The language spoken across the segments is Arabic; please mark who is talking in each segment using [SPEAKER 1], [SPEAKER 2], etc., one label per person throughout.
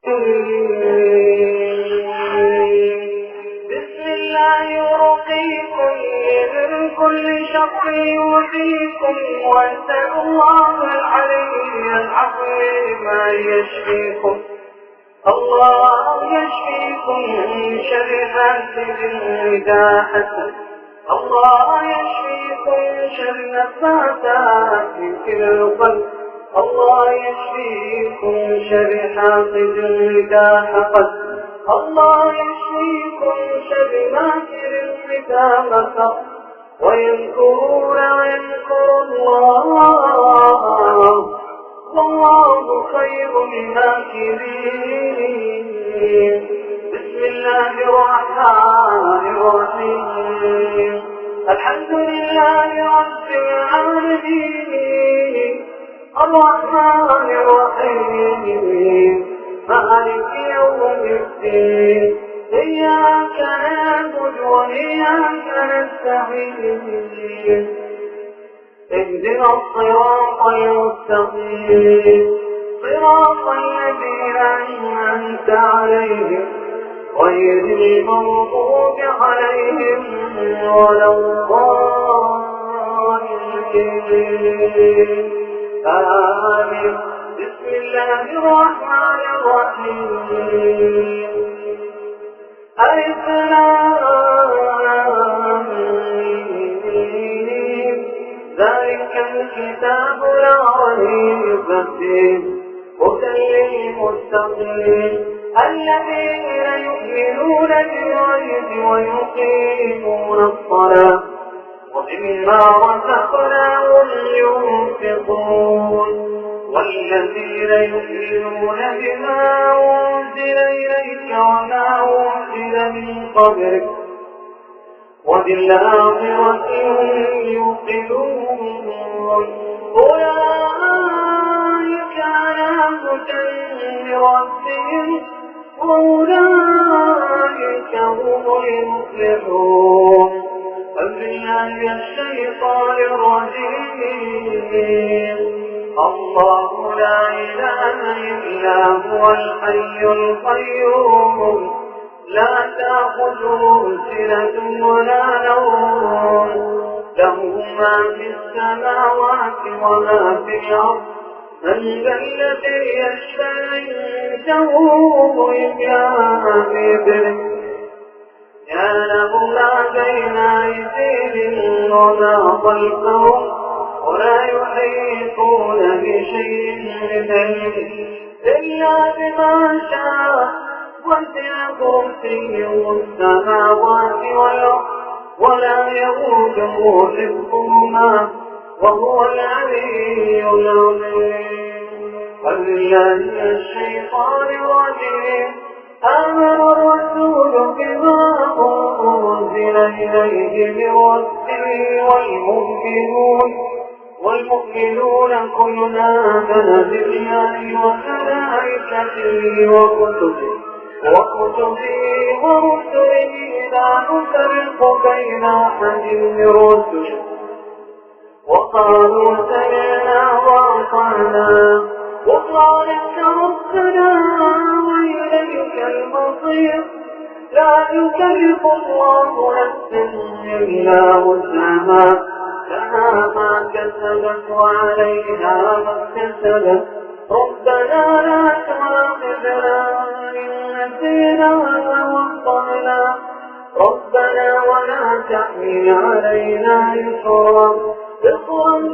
[SPEAKER 1] بسم الله يرقيكم من كل شر يؤذيكم، واسألوا الله العلي العظيم أن يشفيكم. الله يشفيكم من شر حاسد إذا حسد. الله يشفيكم من شر النفاثات في القلب. الله يشفيكم من شر حاسد إذا حقد. الله يشفيكم من شر ماكر إذا مكر. ويمكرون ويمكر الله والله خير الماكرين. بسم الله الرحمن الرحيم. الحمد لله رب العالمين الرحمن الرحيم مالك يوم الدين. إياك نعبد وإياك نستعين. اهدنا الصراط المستقيم صراط الذين أنعمت عليهم غير المغضوب عليهم ولا الضالين. آمين. بسم الله الرحمن الرحيم. ألف لام ميم. ذلك الكتاب لا ريب فيه هدى للمتقين الذين يؤمنون بالغيب ويقيمون الصلاة ومما رزقناهم ينفقون والذين يؤمنون بما أنزل إليك وما أنزل من قبلك وبالآخرة هم يوقنون. أولئك على هدى من ربهم وأولئك هم المفلحون. فبالله الشيطان الرجيم. الله لا إله إلا هو الحي القيوم لا تأخذه سنة ولا نوم له ما في السماوات وما في الأرض. من ذا الذي يشفع عنده إلا بإذنه يعلم ما بين أيديهم وما خلفهم ولا يحيطون بشيء من علمه إلا بما شاء وسع كرسيه السماوات والأرض ولا يئوده حفظهما وهو العلي العظيم. ولله الشيطان الرجيم. آمن الرسول بما أنزل إليه من ربه والمؤمنون كل آمن بالله وملائكته وكتبه ورسله لا نفرق بين أحد من رسله وقالوا سمعنا وأطعنا غفرانك ربنا وإليك المصير. لا يكلف الله نفسا إلا وسعها لها ما كسبت وعليها ما اكتسبت. ربنا لا تؤاخذنا إن نسينا وأخطأنا ربنا ولا تحمل علينا إصرا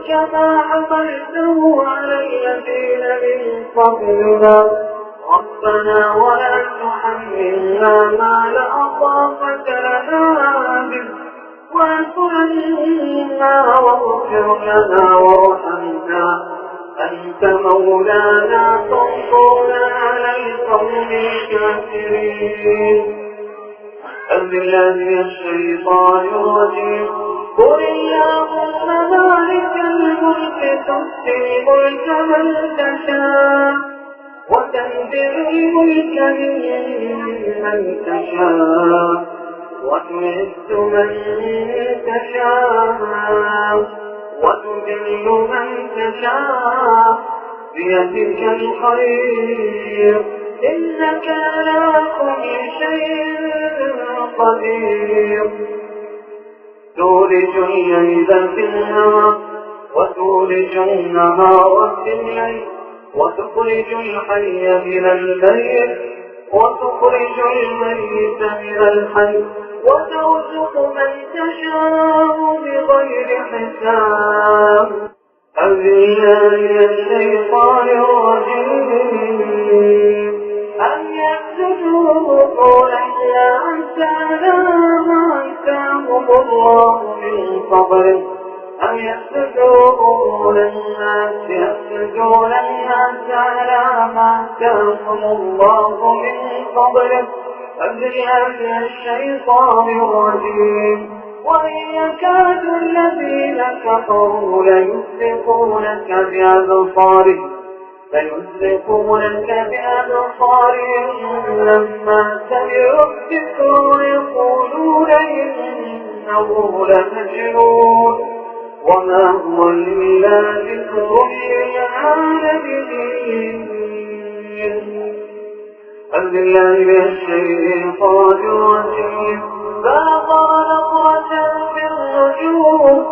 [SPEAKER 1] كما حملته على الذين من قبلنا. ربنا ولا تحملنا ما لا طاقة لنا به واعف عنا واغفر لنا وارحمنا أنت مولانا فانصرنا على القوم الكافرين. أعوذ بالله من الشيطان الرجيم. قل اللهم مالك الملك تؤتي الملك من تشاء وتنزع الملك ممن تشاء وتعز من تشاء وتذل من تشاء بيدك الخير إنك إنك على كل شيء قدير تولج الليل في النهار وتولج النهار في الليل وتخرج الحي من الميت وتخرج الميت من الحي وترزق من تشاء بغير حساب أبيان الشيطان الرجيم أن يسجدوا قولا لا تعالى ما أتاهم الله من فضله أم يسجدوا للناس يسجدوا للناس على ما آتاهم الله من فضله أبيان الشيطان الرجيم وإن يكاد الذين كفروا ليزلقونك بأبصارهم لما سمعوا الذكر ويقولون إنه لمجنون وما هو إلا ذكر للعالمين أبيان الشيطان الرجيم فنظر نظرة في النجوم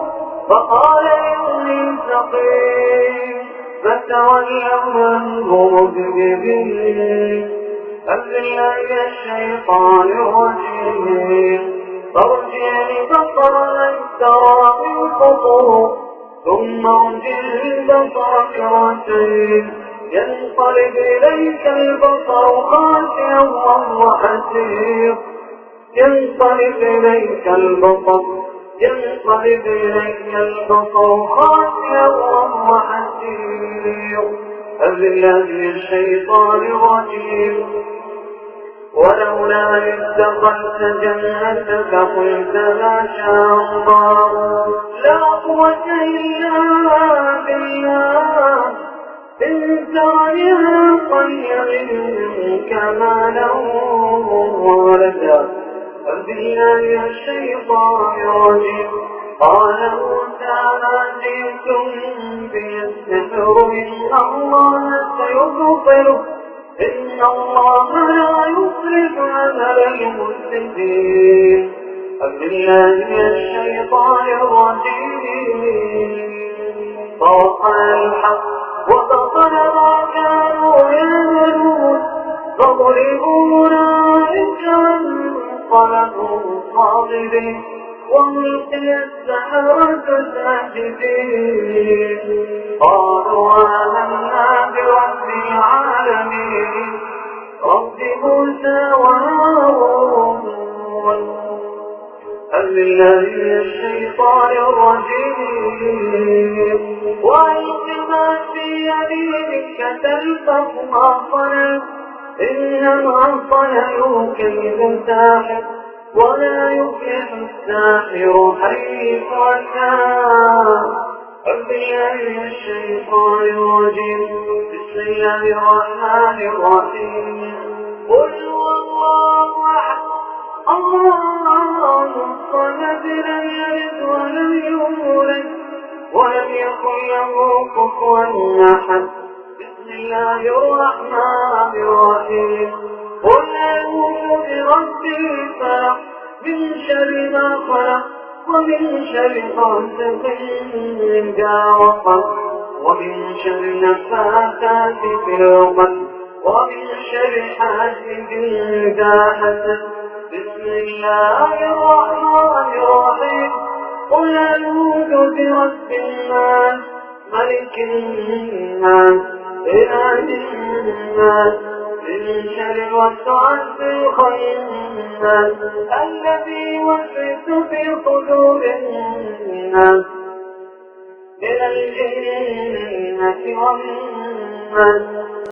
[SPEAKER 1] فقال إني سقيم فتولوا عنه مذنبين أبيان الشيطان الرجيم فارجع البصر لن ترى من فطور ثم ارجع البصر كرتين ينقلب إليك البصر خاسئا وهو حسير ينقلب إليك البصر خاسئا وهو حسير أبيان الشيطان الرجيم ولولا إذ دخلت جنتك قلت ما شاء الله لا قوة إلا بالله إن ترني خير منك مالا وولدا أبيان الشيطان الرجيم قال موسى ما جئتم به السحر إن الله سيبطله إن الله لا يصرف عمل المفسدين أبيان الشيطان الرجيم فوقع الحق وبطل ما كانوا يعملون فضربوا أولئك انقلبوا صاغرين وألقي السحرة ساجدين قالوا آمنا برب العالمين رب موسى وهارون أبيان الشيطان الرجيم وألق ما في يمينك تلقف ما صنعت إنما صنعوا كيد ساحر ولا يفلح الساحر حيث أتى أبيان الشيطان الرجيم بسم الله الرحمن الرحيم قل هو الله أحد الله الصمد لم يلد ولم يولد ولم يكن له كفوا أحد بسم الله الرحمن الرحيم قل أعوذ برب الفلق من شر ما خلق ومن شر غاسق إذا وقب ومن شر النفاثات في العقد ومن شر حاسد إذا حسد بسم الله الرحمن الرحيم قل أعوذ برب الناس ملك الناس إله الناس من شر الوسواس الخناس الذي يوسوس في صدور الناس من الجنة والناس